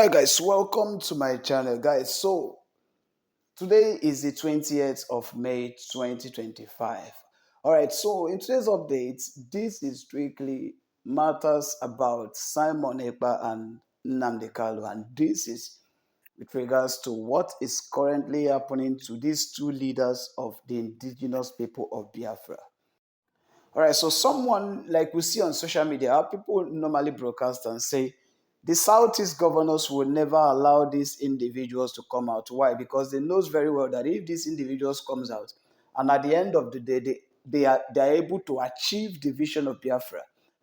Alright guys, welcome to my channel guys. So today is the 20th of May 2025. Alright, so in today's update, this is strictly matters about Simon Ekpa and Nnamdi Kanu, and this is with regards to what is currently happening to these two leaders of the indigenous people of Biafra. All right, so someone like we see on social media, how people normally broadcast and say the Southeast governors will never allow these individuals to come out. Why? Because they knows very well that if these individuals comes out, and at the end of the day, they are able to achieve the vision of Biafra,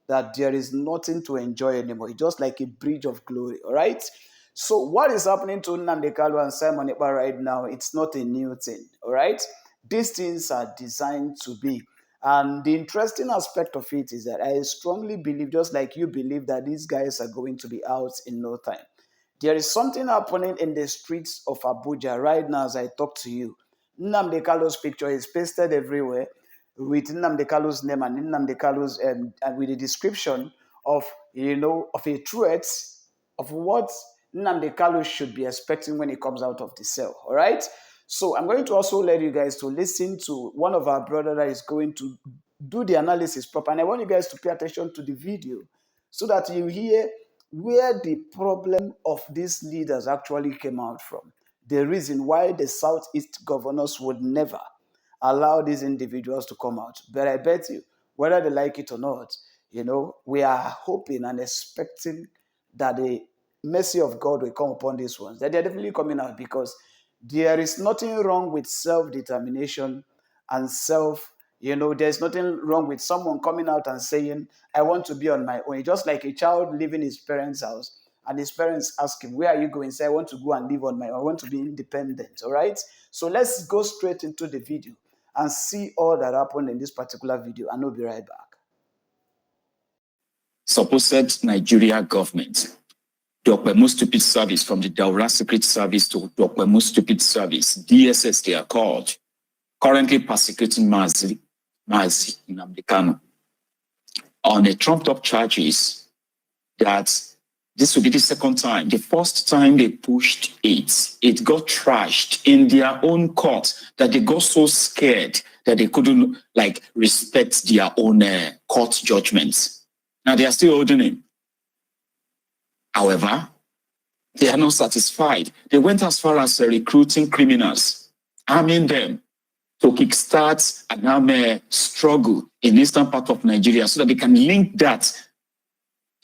that there is nothing to enjoy anymore. It's just like a bridge of glory. All right. So what is happening to Nnamdi Kanu and Simon Ekpa right now? It's not a new thing. All right. These things are designed to be. And the interesting aspect of it is that I strongly believe, just like you believe, that these guys are going to be out in no time. There is something happening in the streets of Abuja right now as I talk to you. Nnamdi Kanu's picture is pasted everywhere with Nnamdi Kanu's name and Nnamdi Kanu's and with a description of of a threat of what Nnamdi Kanu should be expecting when he comes out of the cell. All right. So I'm going to also let you guys to listen to one of our brothers that is going to do the analysis proper. And I want you guys to pay attention to the video so that you hear where the problem of these leaders actually came out from. The reason why the Southeast governors would never allow these individuals to come out. But I bet you, whether they like it or not, we are hoping and expecting that the mercy of God will come upon these ones. That they're definitely coming out, because there is nothing wrong with self-determination and there's nothing wrong with someone coming out and saying, I want to be on my own. Just like a child leaving his parents' house and his parents ask him, where are you going? Say, I want to go and live on my own. I want to be independent, all right? So let's go straight into the video and see all that happened in this particular video, and we'll be right back. Supposed Nigeria government, the Okpemo Stupid Service, from the Daura Secret Service to the Okpemo Stupid Service, DSS they are called, currently persecuting Nnamdi Kanu on a trumped-up charges that this will be the second time. The first time they pushed it got trashed in their own court, that they got so scared that they couldn't respect their own court judgments. Now they are still holding him. However, they are not satisfied. They went as far as recruiting criminals, arming them to kickstart an armed struggle in the eastern part of Nigeria so that they can link that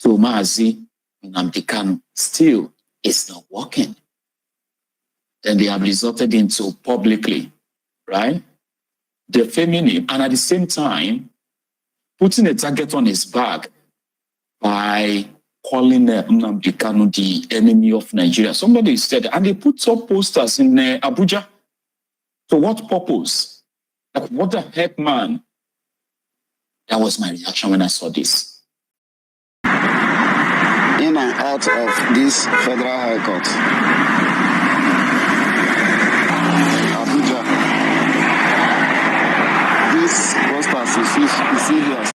to Mazi Nnamdi Kanu. Still, it's not working. Then they have resorted into publicly, right, defaming him, and at the same time, putting a target on his back by calling Nnamdi Kanu the enemy of Nigeria. Somebody said, and they put up posters in Abuja. To what purpose? Like, what the heck, man? That was my reaction when I saw this. In and out of this Federal High Court, Abuja, these posters you see here.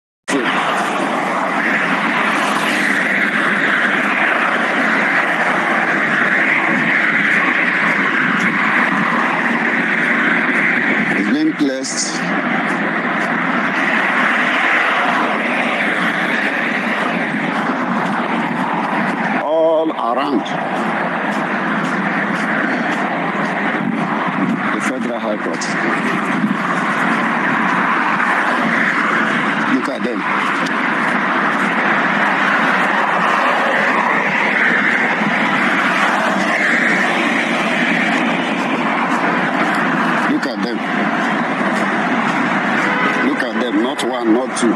Placed all around the Federal High Court. Look at them. Look at them. Not one, not two.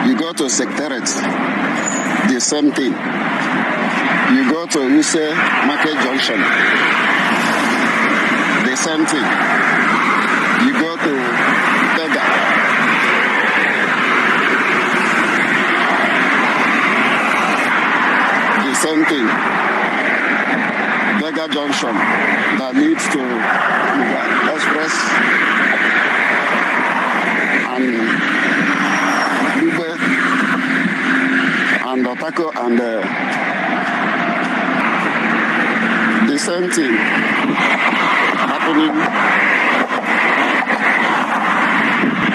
You go to Secretariat, the same thing. You go to Use Market Junction, the same thing. You go to Bega, the same thing. Bega Junction that leads to Express and Otako and same thing happening.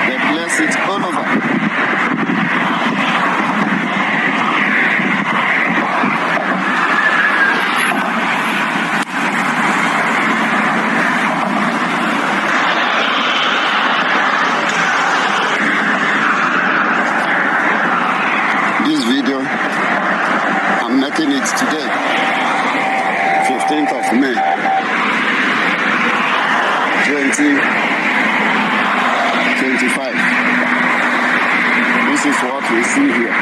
They place it all over. This video, I'm making it today, 15th of May, 2025. This is what we see here.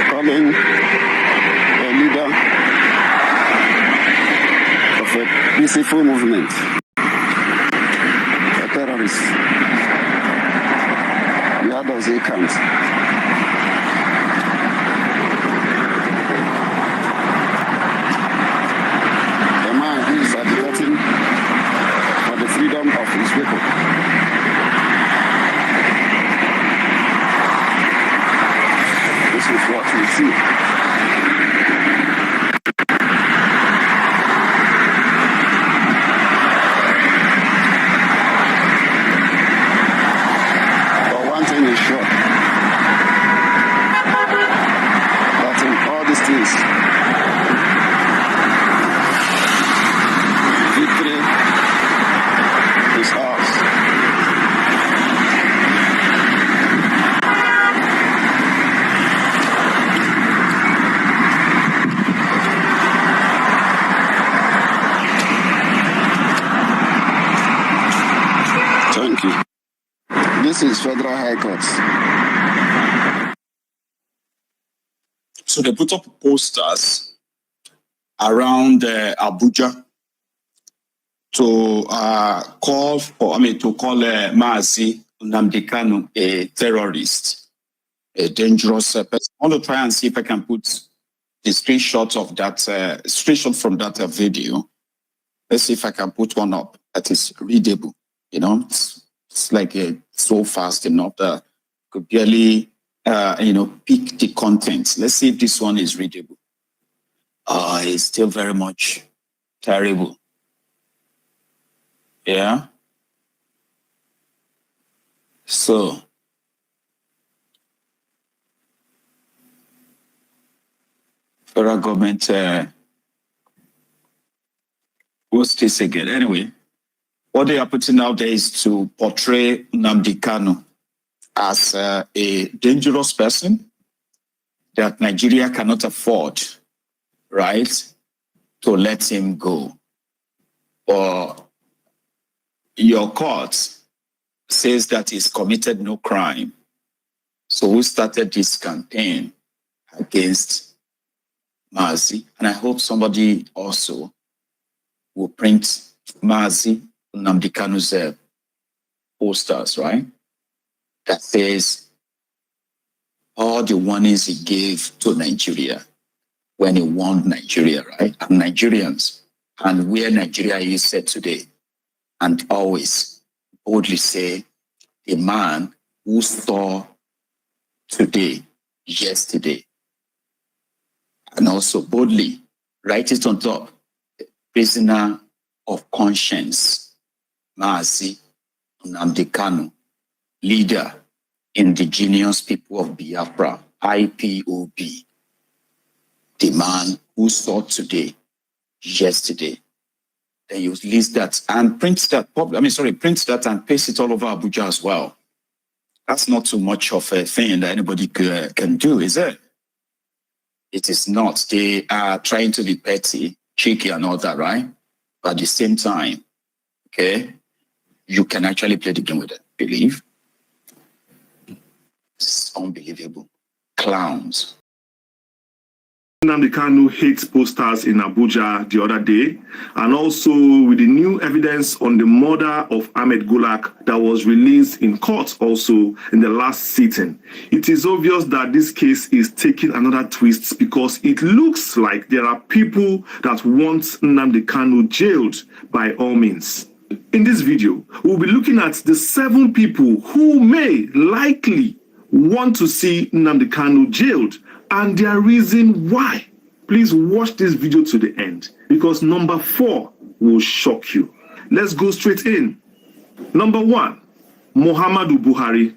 Calling a leader of a peaceful movement a terrorist. Where does he count? A man who is advocating for the freedom of his people. This is what we see. But one thing is sure, that in all these things, victory is ours. Thank you. This is Federal High Court. So they put up posters around Abuja to call Mazi Nnamdi Kanu a terrorist, a dangerous person. I want to try and see if I can put the screenshot of that, screenshot from that video. Let's see if I can put one up that is readable. You know, it's like so fast enough that could barely, pick the content. Let's see if this one is readable. It's still very much terrible. Yeah. So, federal government, what's this again? Anyway, what they are putting out there is to portray Nnamdi Kanu as a dangerous person that Nigeria cannot afford, right, to let him go. Or your court says that he's committed no crime. So who started this campaign against Mazi? And I hope somebody also will print Mazi Nnamdi Kanu's posters, right? That says all the warnings he gave to Nigeria when he warned Nigeria, right? And Nigerians, and where Nigeria is set today. And always boldly say, the man who saw today, yesterday. And also boldly write it on top, prisoner of conscience, Mazi Nnamdi Kanu, leader, indigenous people of Biafra, IPOB, the man who saw today, yesterday. Then you list that and print that, print that and paste it all over Abuja as well. That's not too much of a thing that anybody can do, is it? It is not. They are trying to be petty, cheeky and all that, right? But at the same time, okay, you can actually play the game with it. Believe? It's unbelievable. Clowns. Nnamdi Kanu hate posters in Abuja the other day, and also with the new evidence on the murder of Ahmed Gulak that was released in court also in the last sitting. It is obvious that this case is taking another twist because it looks like there are people that want Nnamdi Kanu jailed by all means. In this video, we'll be looking at the 7 people who may likely want to see Nnamdi Kanu jailed and their reason why. Please watch this video to the end because number 4 will shock you. Let's go straight in. Number 1, Muhammadu Buhari.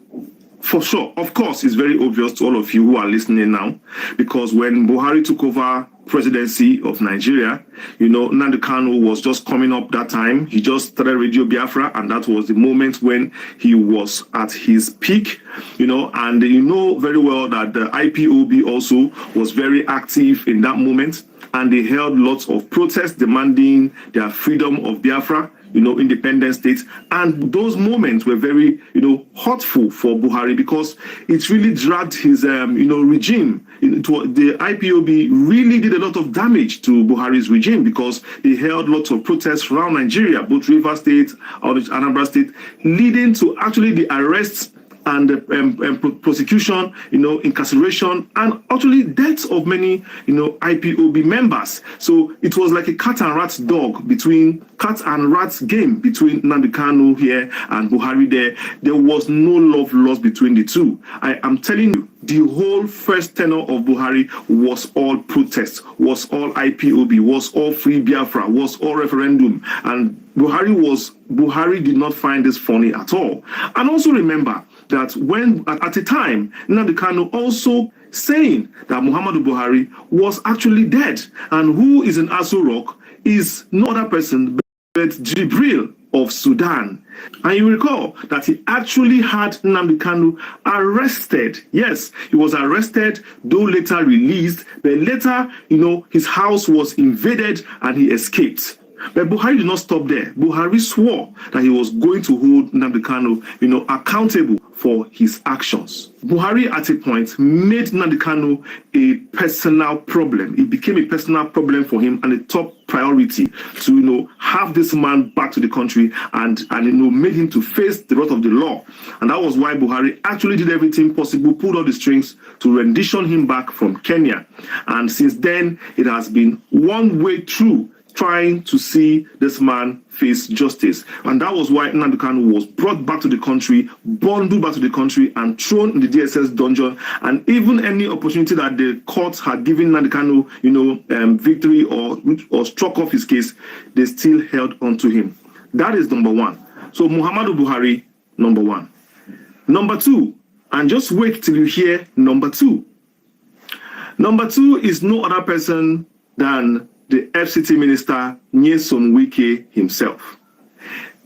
For sure, of course, it's very obvious to all of you who are listening now, because when Buhari took over presidency of Nigeria, Nnamdi Kanu was just coming up that time. He just started Radio Biafra, and that was the moment when he was at his peak, and you know very well that the IPOB also was very active in that moment, and they held lots of protests demanding their freedom of Biafra, independent states. And those moments were very, hurtful for Buhari because it really dragged his, regime. The IPOB really did a lot of damage to Buhari's regime because they held lots of protests around Nigeria, both Rivers State or Anambra State, leading to actually the arrests and prosecution, incarceration, and actually deaths of many, IPOB members. So it was like a cat and rat game between Nnamdi Kanu here and Buhari there. There was no love lost between the two. I am telling you, the whole first tenure of Buhari was all protest, was all IPOB, was all free Biafra, was all referendum. And Buhari did not find this funny at all. And also remember that when at the time, Nnamdi Kanu also saying that Muhammadu Buhari was actually dead, and who is in Aso Rock is no other person but Jibril of Sudan. And you recall that he actually had Nnamdi Kanu arrested. Yes, he was arrested, though later released, but later, his house was invaded and he escaped. But Buhari did not stop there. Buhari swore that he was going to hold Nnamdi Kanu, accountable for his actions. Buhari at a point made Nnamdi Kanu a personal problem. It became a personal problem for him and a top priority to, have this man back to the country and made him to face the wrath of the law. And that was why Buhari actually did everything possible, pulled all the strings to rendition him back from Kenya. And since then, it has been one way through trying to see this man face justice. And that was why Nnamdi Kanu was brought back to the country, bundled back to the country, and thrown in the DSS dungeon. And even any opportunity that the court had given Nnamdi Kanu, victory or struck off his case, they still held on to him. That is number 1. So Muhammadu Buhari, number 1. Number 2, and just wait till you hear number 2. Number 2 is no other person than the FCT minister, Nyesom Wike himself.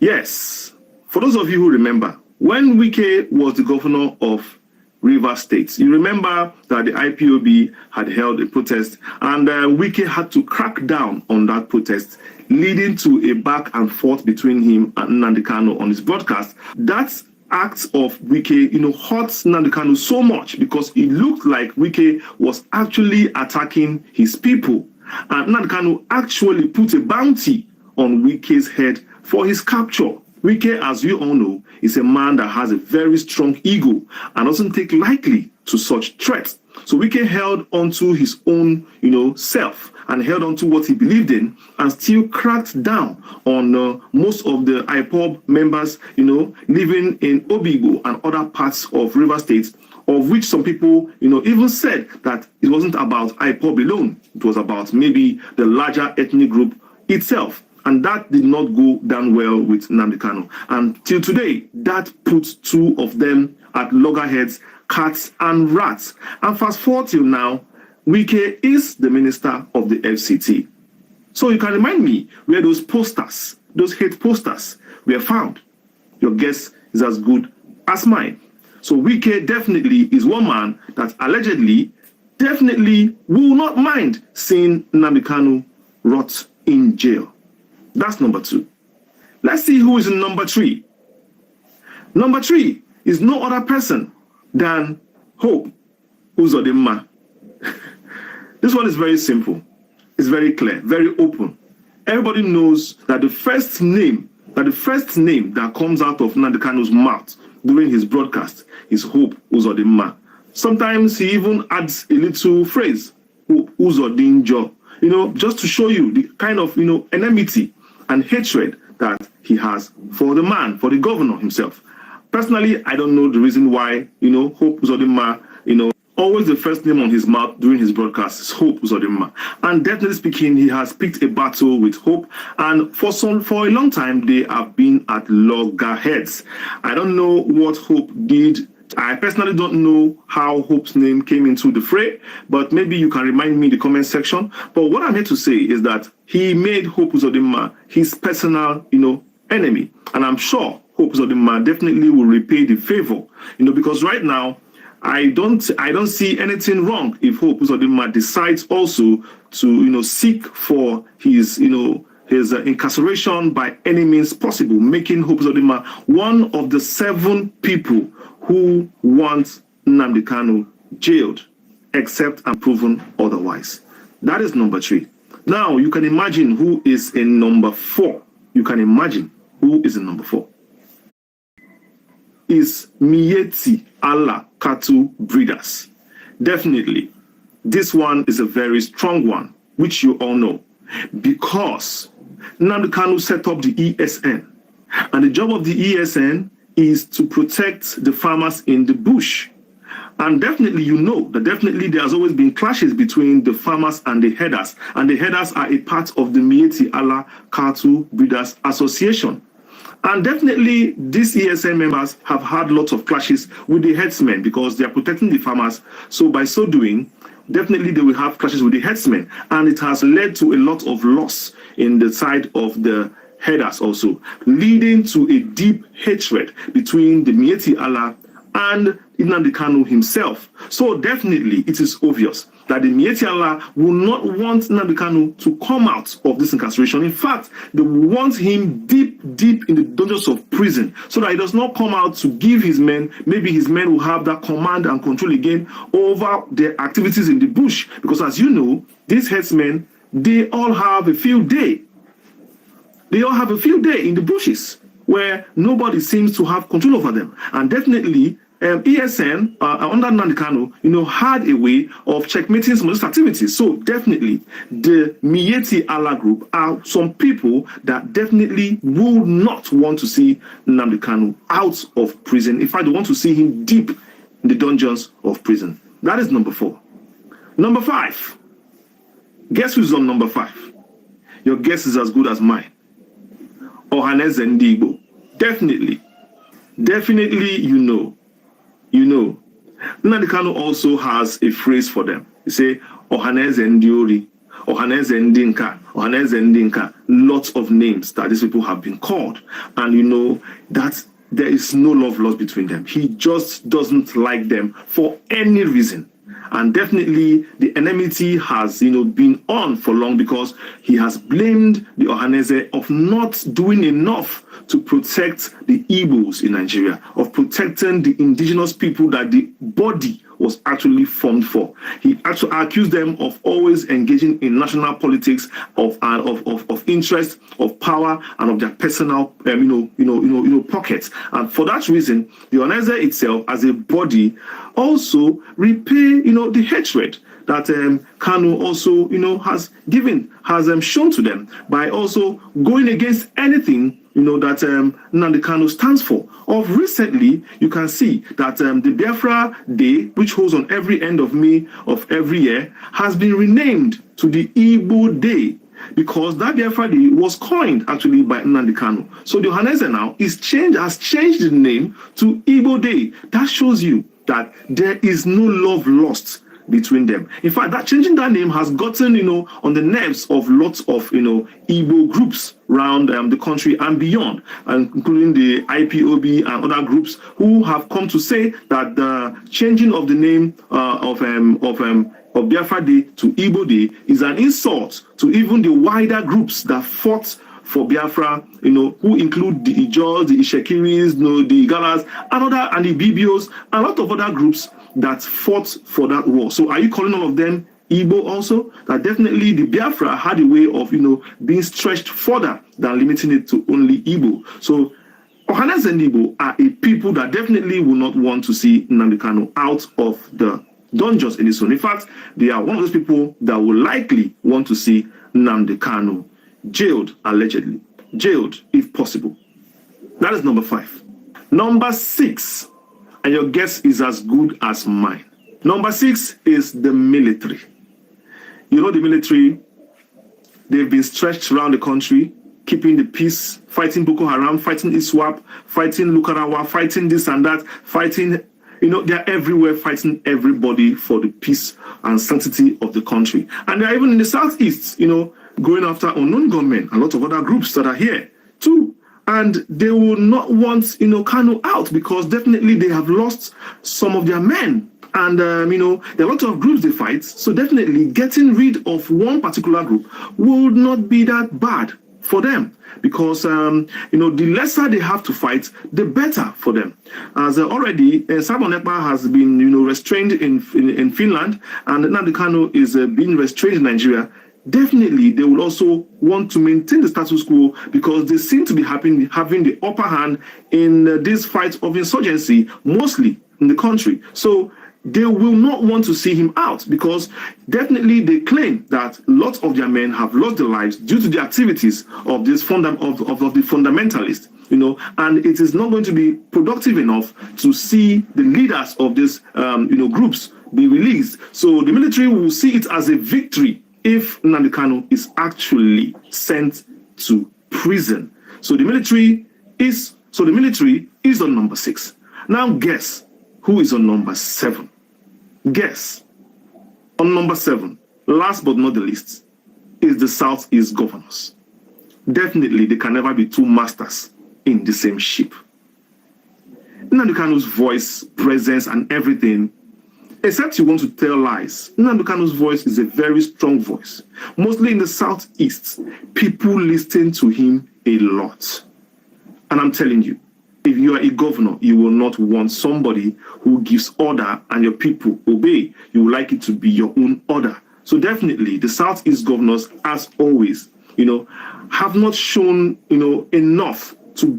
Yes, for those of you who remember, when Wike was the governor of Rivers State, you remember that the IPOB had held a protest and Wike had to crack down on that protest, leading to a back and forth between him and Nnamdi Kanu on his broadcast. That act of Wike, hurt Nnamdi Kanu so much because it looked like Wike was actually attacking his people. And Nnamdi Kanu actually put a bounty on Wike's head for his capture. Wike, as you all know, is a man that has a very strong ego and doesn't take lightly to such threats. So Wike held onto his own, self and held onto what he believed in and still cracked down on most of the IPOB members, living in Obigbo and other parts of River State, of which some people, even said that it wasn't about IPOB alone. It was about maybe the larger ethnic group itself. And that did not go down well with Nnamdi Kanu. And till today, that puts two of them at loggerheads, cats and rats. And fast forward till now, Wike is the minister of the FCT. So you can remind me where those posters, those hate posters, were found. Your guess is as good as mine. So Wike definitely is one man that allegedly, definitely will not mind seeing Nnamdi Kanu rot in jail. That's number 2. Let's see who is in number 3. Number 3 is no other person than Hope Uzodimma. This one is very simple. It's very clear, very open. Everybody knows that the first name that comes out of Nnamdi Kanu's mouth during his broadcast is Hope Uzodimma. Sometimes he even adds a little phrase, Hope Uzodinjo, just to show you the kind of, enmity and hatred that he has for the man, for the governor himself. Personally, I don't know the reason why, Hope Uzodinma, always the first name on his mouth during his broadcast is Hope Uzodinma. And definitely speaking, he has picked a battle with Hope. And for a long time, they have been at loggerheads. I don't know what Hope did. I personally don't know how Hope's name came into the fray, but maybe you can remind me in the comment section. But what I'm here to say is that he made Hope Uzodinma his personal, enemy. And I'm sure Hope Uzodinma definitely will repay the favor, because right now, I don't see anything wrong if Hope Uzodinma decides also to seek for his his incarceration by any means possible, making Hope Uzodinma one of the 7 people who want Nnamdi Kanu jailed, except and proven otherwise. That is number 3. Now you can imagine who is in number 4. You can imagine who is in number 4. Is Miyetti Allah Cattle Breeders. Definitely, this one is a very strong one, which you all know, because Nnamdi Kanu set up the ESN, and the job of the ESN is to protect the farmers in the bush. And definitely, that there's always been clashes between the farmers and the herders, and the herders are a part of the Miyetti Allah Cattle Breeders Association. And definitely, these ESN members have had lots of clashes with the herdsmen because they are protecting the farmers. So by so doing, definitely they will have clashes with the herdsmen. And it has led to a lot of loss in the side of the herders also, leading to a deep hatred between the Miyetti Allah and Nnamdi Kanu himself. So definitely, it is obvious that the Miyetti Allah will not want Nnamdi Kanu to come out of this incarceration. In fact, they want him deep in the dungeons of prison so that he does not come out to give his men, maybe his men will have that command and control again over their activities in the bush. Because as you know, these headsmen, they all have a field day. They all have a field day in the bushes where nobody seems to have control over them. And definitely, ESN under Nnamdi Kanu, had a way of checkmating some of these activities. So definitely, the Miyetti Allah group are some people that definitely will not want to see Nnamdi Kanu out of prison. In fact, they want to see him deep in the dungeons of prison. That is number 4. Number 5. Guess who's on number 5? Your guess is as good as mine. Ohaneze Ndi Igbo. Definitely, Nnamdi Kanu also has a phrase for them. He say, Ohaneze Ndi Ori, Ohaneze Ndi Nka, Ohaneze Ndi Nka. Lots of names that these people have been called. And that there is no love lost between them. He just doesn't like them for any reason. And definitely the enmity has, been on for long because he has blamed the Ohaneze of not doing enough to protect the Igbos in Nigeria, of protecting the indigenous people that the body was actually formed for. He actually accused them of always engaging in national politics of interest, of power, and of their personal, pockets. And for that reason, the Ohaneze itself, as a body, also repay, the hatred that Kanu also, has shown to them by also going against anything that Nnamdi Kanu stands for. Of recently, you can see that the Biafra Day, which holds on every end of May of every year, has been renamed to the Igbo Day because that Biafra Day was coined actually by Nnamdi Kanu. So the Ohaneze now has changed the name to Igbo Day. That shows you that there is no love lost between them. In fact, that changing that name has gotten, on the nerves of lots of, Igbo groups around the country and beyond, including the IPOB and other groups who have come to say that the changing of the name of Biafra Day to Igbo Day is an insult to even the wider groups that fought for Biafra, who include the Ijos, the Ishekiris, the Igalas, and the Bibios, and a lot of other groups that fought for that war. So are you calling all of them Igbo also? That definitely the Biafra had a way of, being stretched further than limiting it to only Igbo. So Ohaneze and Igbo are a people that definitely will not want to see Nnamdi Kanu out of the dungeons in his own. In fact, they are one of those people that will likely want to see Nnamdi Kanu jailed, allegedly. Jailed, if possible. That is number 5. Number 6, and your guess is as good as mine. Number 6 is the military. You know the military, they've been stretched around the country, keeping the peace, fighting Boko Haram, fighting ISWAP, fighting Lukarawa, fighting this and that, fighting, they're everywhere fighting everybody for the peace and sanctity of the country. And they're even in the southeast, going after unknown gunmen, a lot of other groups that are here too. And they will not want, Kanu out, because definitely they have lost some of their men. And, there are a lot of groups they fight. So definitely getting rid of one particular group will not be that bad for them, because, the lesser they have to fight, the better for them. As already, Simon Ekpa has been, restrained in Finland, and Nnamdi Kanu is being restrained in Nigeria. Definitely, they will also want to maintain the status quo, because they seem to be having the upper hand in this fight of insurgency, mostly in the country. So they will not want to see him out, because definitely they claim that lots of their men have lost their lives due to the activities of this of the fundamentalists, and it is not going to be productive enough to see the leaders of these groups be released. So the military will see it as a victory if Nnamdi Kanu is actually sent to prison. So the military is on number 6. Now guess who is on number 7. Guess. On number 7, last but not the least, is the Southeast governors. Definitely, they can never be two masters in the same ship. Nnamdi Kanu's voice, presence, and everything, except you want to tell lies, Nnamdi Kanu's voice is a very strong voice. Mostly in the Southeast, people listen to him a lot. And I'm telling you, if you are a governor, you will not want somebody who gives order and your people obey. You would like it to be your own order. So definitely, the Southeast governors, as always, have not shown, enough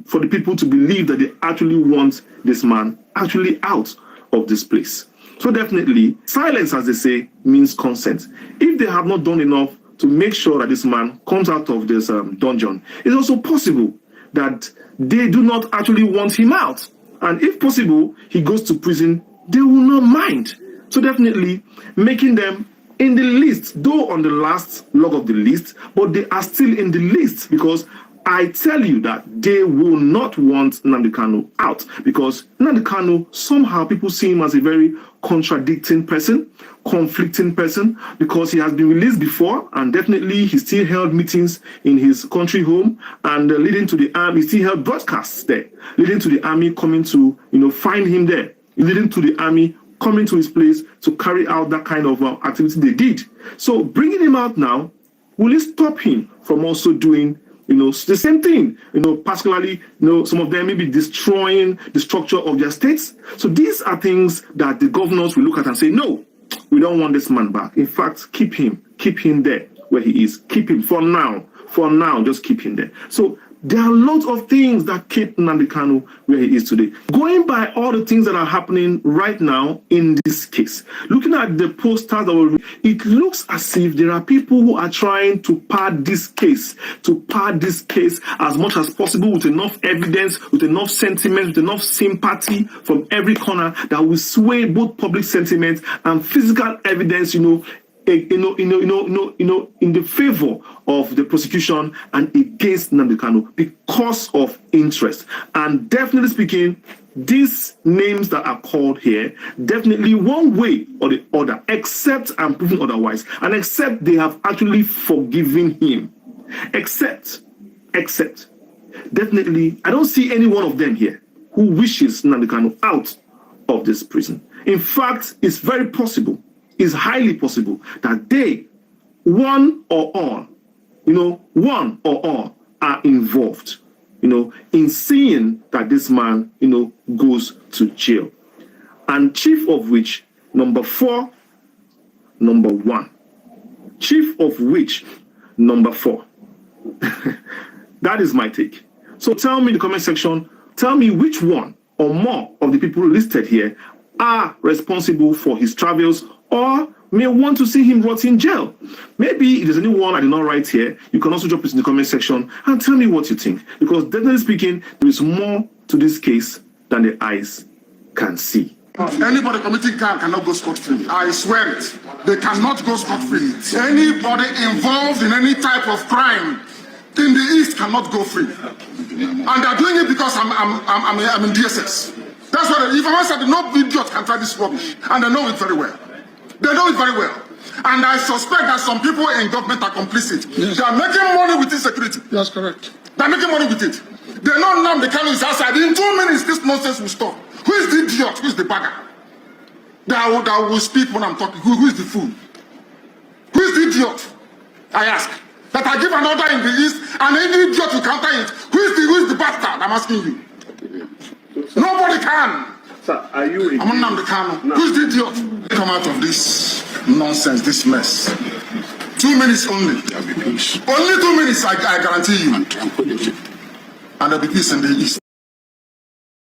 for the people to believe that they actually want this man actually out of this place. So definitely, silence, as they say, means consent. If they have not done enough to make sure that this man comes out of this dungeon, it's also possible that they do not actually want him out. And if possible, he goes to prison, they will not mind. So definitely making them in the list, though on the last log of the list, but they are still in the list, because I tell you that they will not want Nnamdi Kanu out, because Nnamdi Kanu, somehow people see him as a very contradicting person, conflicting person, because he has been released before, and definitely he still held meetings in his country home, and leading to the army, he still held broadcasts there, leading to the army coming to, find him there, leading to the army coming to his place to carry out that kind of activity they did. So bringing him out now, will it stop him from also doing the same thing, particularly, some of them may be destroying the structure of their states. So these are things that the governors will look at and say, no, we don't want this man back. In fact, keep him there where he is. Keep him for now, just keep him there. So there are lots of things that keep Nnamdi Kanu where he is today. Going by all the things that are happening right now in this case, looking at the posters that were, it looks as if there are people who are trying to pad this case as much as possible, with enough evidence, with enough sentiment, with enough sympathy from every corner that will sway both public sentiment and physical evidence, in the favor of the prosecution and against Nnamdi Kanu because of interest. And definitely speaking, these names that are called here, definitely one way or the other, except and proven otherwise, and except they have actually forgiven him, except, definitely, I don't see any one of them here who wishes Nnamdi Kanu out of this prison. In fact, it's very possible, is highly possible that they, one or all are involved, in seeing that this man, goes to jail. And chief of which, number 4, number 1. Chief of which, number 4. That is my take. So tell me in the comment section, tell me which one or more of the people listed here are responsible for his travels or may want to see him rot in jail. Maybe if there's anyone I did not write here, you can also drop it in the comment section and tell me what you think. Because definitely speaking, there is more to this case than the eyes can see. Anybody committing crime cannot go scot-free. I swear it. They cannot go scot-free. Anybody involved in any type of crime in the East cannot go free. And they're doing it because I'm in DSS. That's what if I said no idiot can try this rubbish. And they know it very well. They know it very well. And I suspect that some people in government are complicit. Yes. They are making money with insecurity. That's correct. They're making money with it. They know Nnamdi Kanu is outside. In 2 minutes, this nonsense will stop. Who is the idiot? Who is the bagger? That will speak when I'm talking. Who is the fool? Who is the idiot? I ask. That I give an order in the East and any idiot will counter it. Who is the bastard? I'm asking you. Nobody can. Sir, are you I'm Nnamdi Kanu. No. Who is the idiot? Come out of this nonsense, this mess. 2 minutes only. There'll be peace. Only 2 minutes, I guarantee you. And tranquility. And there'll be peace in the East.